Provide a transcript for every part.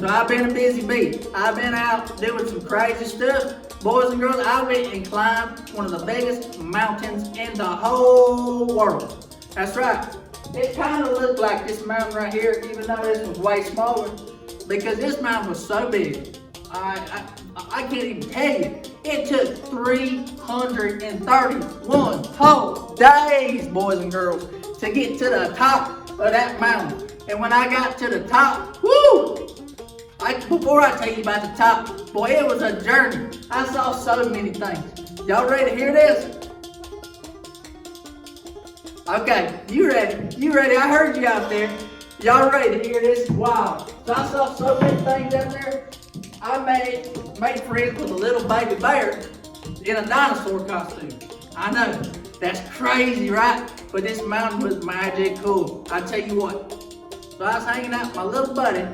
So I've been a busy bee. I've been out doing some crazy stuff. Boys and girls, I went and climbed one of the biggest mountains in the whole world. That's right. It kind of looked like this mountain right here, even though this was way smaller, because this mountain was so big. I can't even tell you. It took 331 whole days, boys and girls, to get to the top of that mountain. And when I got to the top, woo! Before I tell you about the top, boy, it was a journey. I saw so many things. Y'all ready to hear this? Okay, you ready? You ready? I heard you out there. Y'all ready to hear this? Wow. So I saw so many things out there. I made friends with a little baby bear in a dinosaur costume. I know, that's crazy, right? But this mountain was magic cool. I tell you what. So I was hanging out with my little buddy.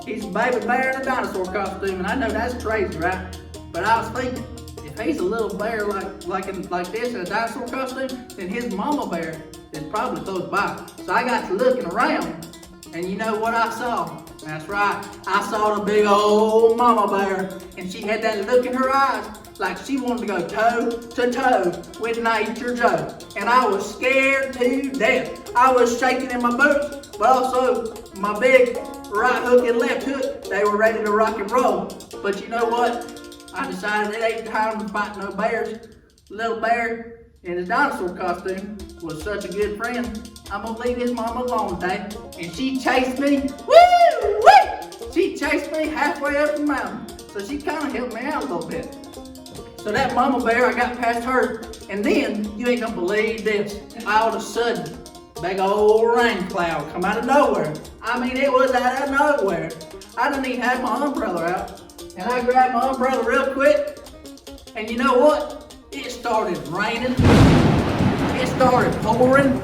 He's a baby bear in a dinosaur costume, and I know that's crazy, right? But I was thinking, if he's a little bear like this in a dinosaur costume, then his mama bear is probably close by. So I got to looking around, and you know what I saw? That's right, I saw the big old mama bear, and she had that look in her eyes like she wanted to go toe to toe with Nature Joe. And I was scared to death. I was shaking in my boots, but also my big right hook and left hook, they were ready to rock and roll. But you know what? I decided it ain't time to fight no bears. Little bear in his dinosaur costume was such a good friend. I'm gonna leave his mama alone today. And she chased me, woo, woo! She chased me halfway up the mountain. So she kind of helped me out a little bit. So that mama bear, I got past her, and then, you ain't gonna believe this, all of a sudden, big old rain cloud come out of nowhere. I mean, it was out of nowhere. I didn't even have my umbrella out. And I grabbed my umbrella real quick, and you know what? It started raining. It started pouring.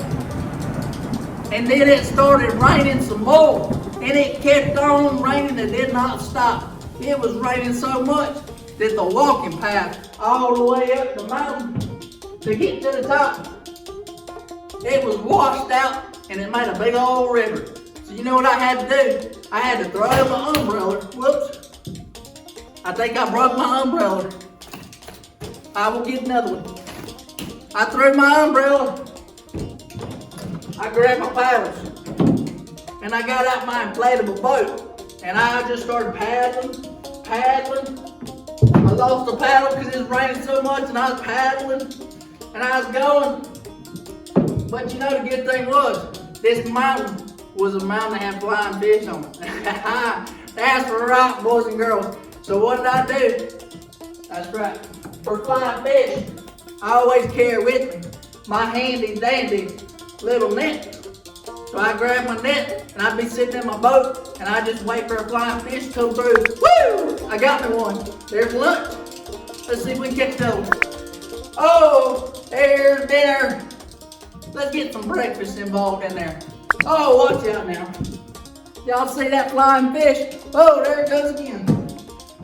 And then it started raining some more. And it kept on raining and did not stop. It was raining so much that the walking path all the way up the mountain to get to the top, it was washed out and it made a big old river. So you know what I had to do? I had to throw my umbrella. Whoops. I think I broke my umbrella. I will get another one. I threw my umbrella. I grabbed my paddles. And I got out my inflatable boat. And I just started paddling. I lost the paddle because it was raining so much, and I was paddling. And I was going. But you know the good thing was, this mountain was a mountain that had flying fish on it. That's right, boys and girls. So what did I do? That's right. For flying fish, I always carry with me my handy dandy little net. So I grab my net and I'd be sitting in my boat and I just wait for a flying fish to come through. Woo! I got me one. There's lunch. Let's see if we can catch those. Oh, there's dinner. Let's get some breakfast involved in there. Oh, watch out now. Y'all see that flying fish? Oh, there it goes again.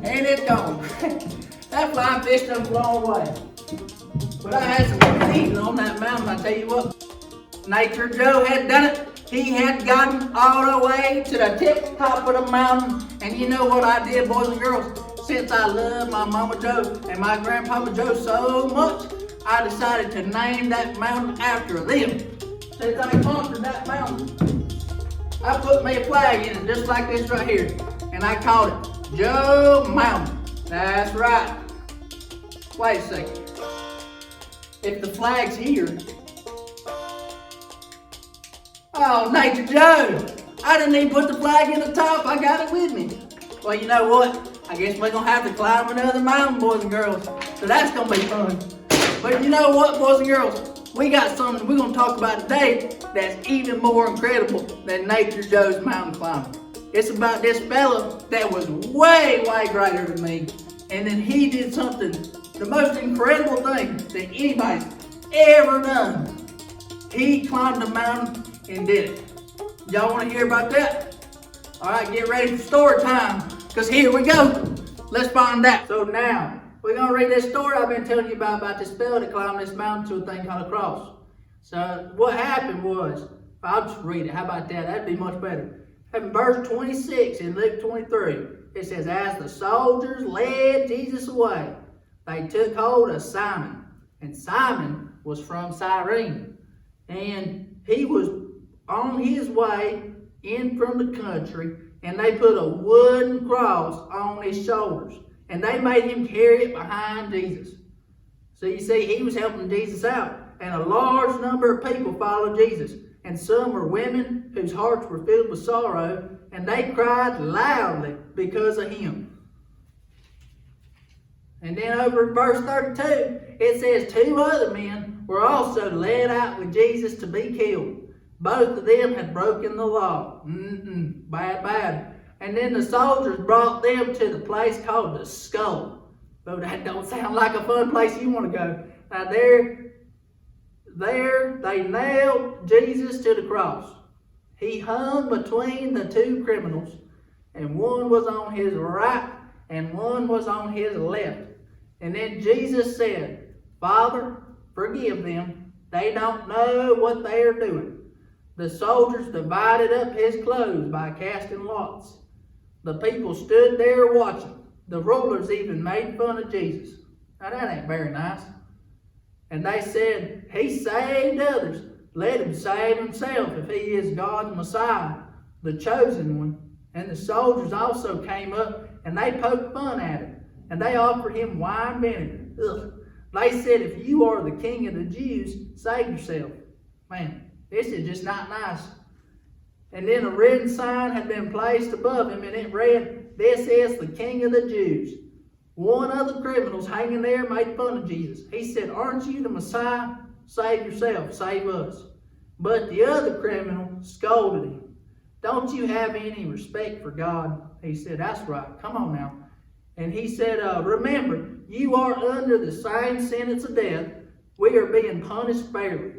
And it's gone. That flying fish done flown away. But I had some good eating on that mountain, I tell you what. Nature Joe had done it. He had gotten all the way to the tip top of the mountain. And you know what I did, boys and girls? Since I love my Mama Joe and my Grandpapa Joe so much, I decided to name that mountain after them. Since I conquered that mountain, I put me a flag in it just like this right here. And I called it Joe Mountain. That's right. Wait a second. If the flag's here, oh, Nature Joe, I didn't even put the flag in the top. I got it with me. Well, you know what? I guess we're gonna have to climb another mountain, boys and girls. So that's gonna be fun. But you know what, boys and girls? We got something we're gonna talk about today that's even more incredible than Nature Joe's mountain climbing. It's about this fella that was way, way greater than me. And then he did something, the most incredible thing that anybody's ever done. He climbed a mountain and did it. Y'all want to hear about that? All right, get ready for story time, because here we go. Let's find out. So now, we're going to read this story I've been telling you about this fella that climbed this mountain to a thing called a cross. So what happened was, I'll just read it. How about that? That'd be much better. In verse 26 in Luke 23, it says, as the soldiers led Jesus away, they took hold of Simon. And Simon was from Cyrene. And he was on his way in from the country, and they put a wooden cross on his shoulders. And they made him carry it behind Jesus. So you see, he was helping Jesus out. And a large number of people followed Jesus. And some were women whose hearts were filled with sorrow, and they cried loudly because of him. And then over in verse 32, it says 2 other men were also led out with Jesus to be killed. Both of them had broken the law. Bad. And then the soldiers brought them to the place called the Skull. But that don't sound like a fun place you want to go. Now there they nailed Jesus to the cross. He hung between the 2 criminals, and one was on his right and one was on his left. And then Jesus said, Father, forgive them. They don't know what they are doing. The soldiers divided up his clothes by casting lots. The people stood there watching. The rulers even made fun of Jesus. Now that ain't very nice. And they said, he saved others. Let him save himself if he is God's Messiah, the chosen one. And the soldiers also came up and they poked fun at him. And they offered him wine vinegar. Ugh. They said, if you are the king of the Jews, save yourself. Man, this is just not nice. And then a written sign had been placed above him, and it read, this is the king of the Jews. One of the criminals hanging there made fun of Jesus. He said, aren't you the Messiah? Save yourself, save us. But the other criminal scolded him. Don't you have any respect for God? He said, that's right, come on now. And he said, remember, you are under the same sentence of death. We are being punished fairly.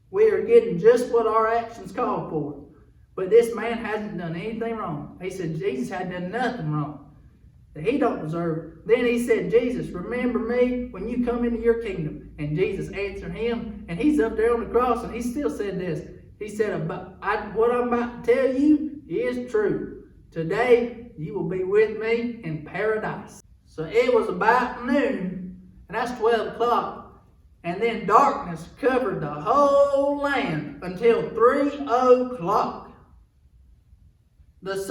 We are getting just what our actions call for. But this man hasn't done anything wrong. He said Jesus had done nothing wrong that he don't deserve. Then he said, Jesus, remember me when you come into your kingdom. And Jesus answered him, and he's up there on the cross, and he still said this. He said, what I'm about to tell you is true. Today you will be with me in paradise. So it was about noon, and that's 12 o'clock. And then darkness covered the whole land until 3 o'clock. That's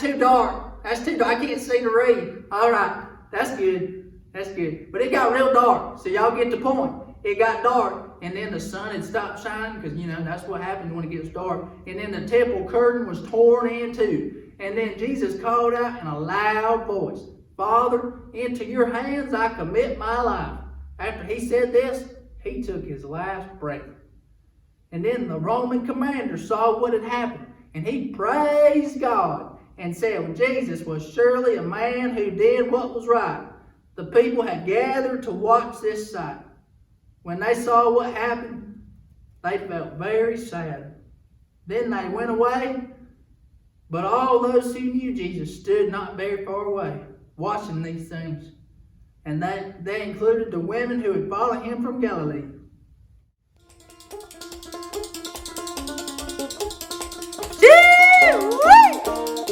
too dark. That's too dark. I can't see to read. All right, that's good. That's good. But it got real dark, so y'all get the point. It got dark, and then the sun had stopped shining, because, that's what happens when it gets dark. And then the temple curtain was torn in two. And then Jesus called out in a loud voice, Father, into your hands I commit my life. After he said this, he took his last breath. And then the Roman commander saw what had happened, and he praised God and said, well, Jesus was surely a man who did what was right. The people had gathered to watch this sight. When they saw what happened, they felt very sad. Then they went away, but all those who knew Jesus stood not very far away, watching these things. And they included the women who had followed him from Galilee.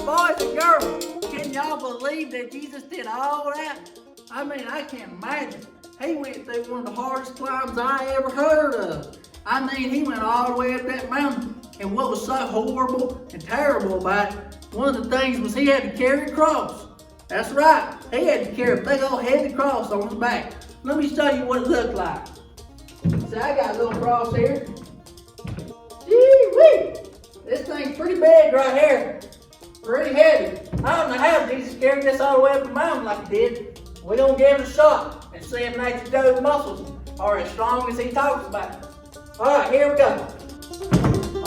Boys and girls, can y'all believe that Jesus did all that? I mean, I can't imagine. He went through one of the hardest climbs I ever heard of. I mean, he went all the way up that mountain. And what was so horrible and terrible about it, one of the things was he had to carry a cross. That's right. He had to carry a big old heavy cross on his back. Let me show you what it looked like. See, I got a little cross here. Gee-wee! This thing's pretty big right here. Pretty heavy. I don't know how Jesus carried this all the way up the mountain like he did. We're going to give it a shot and see if Nature's Joe's muscles are as strong as he talks about. Alright, here we go.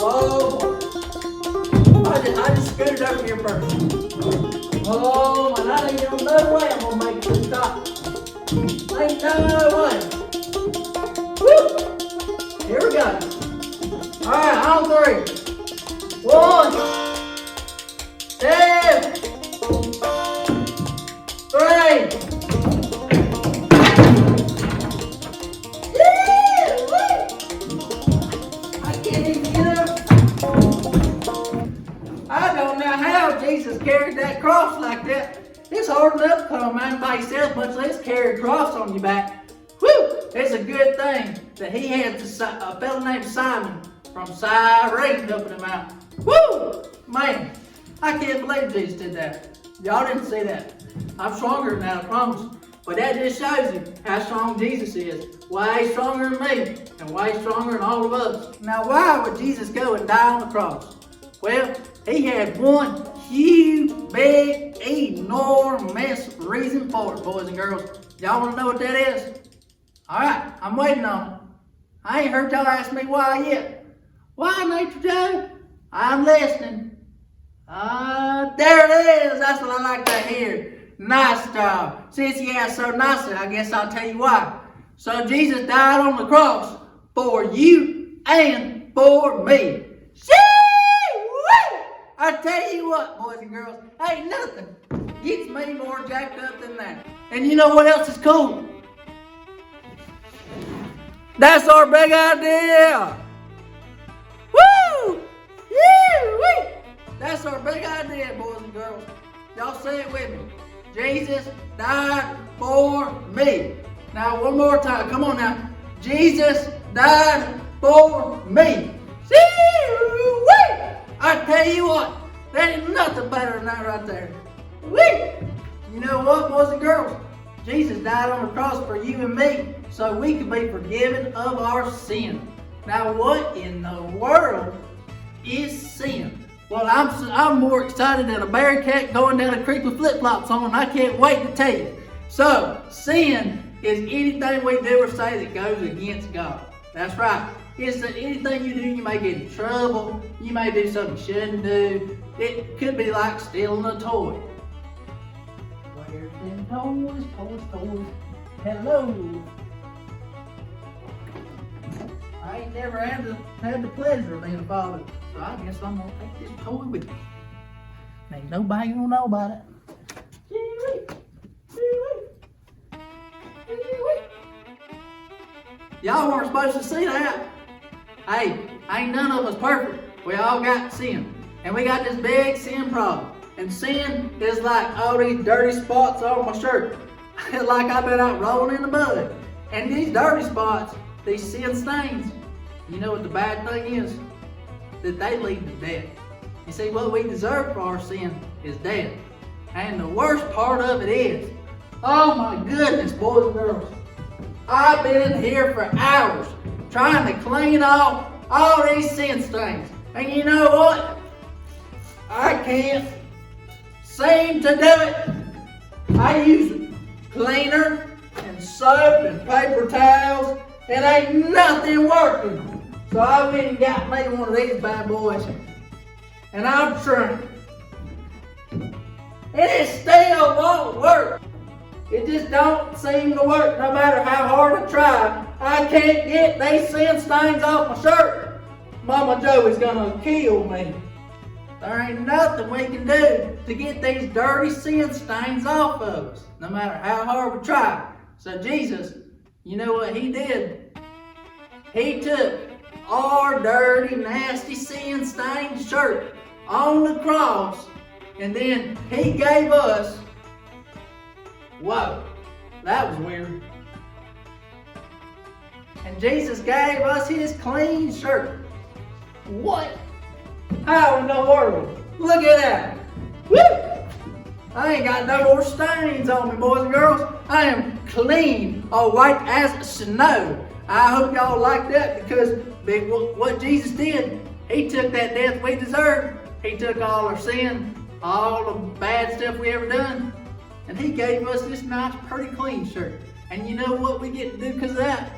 Oh, I just scooted over here first. Oh, and I ain't no way I'm going to make it to the top. Ain't no way. Woo! Here we go. Alright, on 3. 1, 2, 3. I can't even get up. Jesus carried that cross like that. It's hard enough to come man by yourself, much less carry a cross on your back. Whew! It's a good thing that he had a fellow named Simon from Cyrene helping him out. Woo! Man, I can't believe Jesus did that. Y'all didn't see that. I'm stronger than that, I promise. But that just shows you how strong Jesus is. Why he's stronger than me, and why he's stronger than all of us. Now, why would Jesus go and die on the cross? Well, he had one huge, big, enormous reason for it, boys and girls. Y'all want to know what that is? Alright, I'm waiting on it. I ain't heard y'all ask me why yet. Why, Nature Joe? I'm listening. There it is. That's what I like to hear. Nice job. Since you asked so nicely, I guess I'll tell you why. So Jesus died on the cross for you and for me. I tell you what, boys and girls, ain't nothing gets me more jacked up than that. And you know what else is cool? That's our big idea. Woo! Yeah! That's our big idea, boys and girls. Y'all say it with me. Jesus died for me. Now, one more time. Come on now. Jesus died for me. I tell you what, there ain't nothing better than that right there. Whee! You know what, boys and girls? Jesus died on the cross for you and me so we can be forgiven of our sin. Now, what in the world is sin? Well, I'm more excited than a bear cat going down a creek with flip-flops on. I can't wait to tell you. So, sin is anything we do or say that goes against God. That's right. It's that anything you do, you may get in trouble. You may do something you shouldn't do. It could be like stealing a toy. Where's them toys, toys? Hello. I ain't never had the pleasure of being a father, so I guess I'm gonna take this toy with me. Ain't nobody gonna know about it. Y'all weren't supposed to see that. Hey, ain't none of us perfect. We all got sin. And we got this big sin problem. And sin is like all these dirty spots on my shirt. Like I've been out rolling in the mud. And these dirty spots, these sin stains, you know what the bad thing is? That they lead to death. You see, what we deserve for our sin is death. And the worst part of it is, oh my goodness, boys and girls, I've been in here for hours trying to clean off all these sin stains. And you know what? I can't seem to do it. I use cleaner and soap and paper towels, and ain't nothing working. So I went and got me one of these bad boys, and I'm trying. And it still won't work. It just don't seem to work no matter how hard I try. I can't get these sin stains off my shirt. Mama Joey's gonna kill me. There ain't nothing we can do to get these dirty sin stains off of us, no matter how hard we try. So Jesus, you know what he did? He took our dirty, nasty, sin stained shirt on the cross, and then he gave us, whoa, that was weird. And Jesus gave us his clean shirt. What? How in the world? Look at that. Woo! I ain't got no more stains on me, boys and girls. I am clean, all white as snow. I hope y'all like that, because what Jesus did, he took that death we deserved. He took all our sin, all the bad stuff we ever done, and he gave us this nice, pretty clean shirt. And you know what we get to do because of that?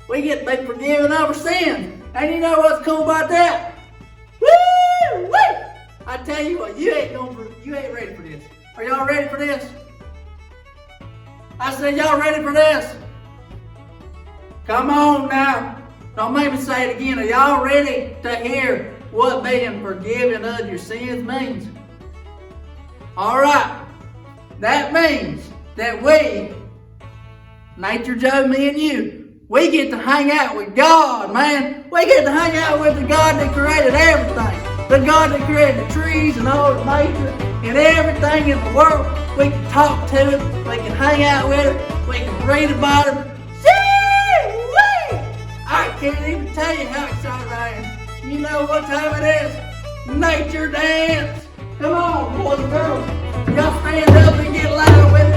We get to be forgiven of our sins. And you know what's cool about that? Woo! Woo! I tell you what, you ain't ready for this. Are y'all ready for this? I said, y'all ready for this? Come on now. Don't make me say it again. Are y'all ready to hear what being forgiven of your sins means? All right. That means that we, Nature Joe, me and you, we get to hang out with God, man. We get to hang out with the God that created everything. The God that created the trees and all the nature and everything in the world. We can talk to Him. We can hang out with Him. We can read about Him. I can't even tell you how excited I am. You know what time it is? Nature dance. Come on, boys and girls. Y'all stand up and get loud with me.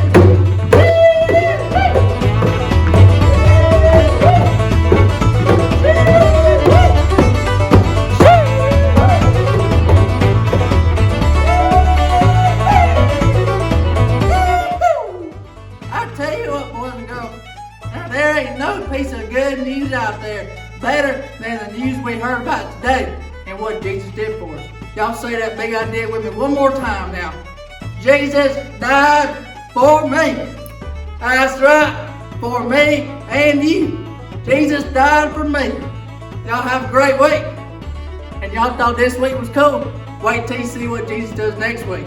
I tell you what, boys and girls. Now, there ain't no piece of good news out there better than the news we heard about today and what Jesus did for us. Y'all say that big idea with me one more time now. Jesus died for me. That's right, for me and you. Jesus died for me. Y'all have a great week. And y'all thought this week was cool. Wait till you see what Jesus does next week.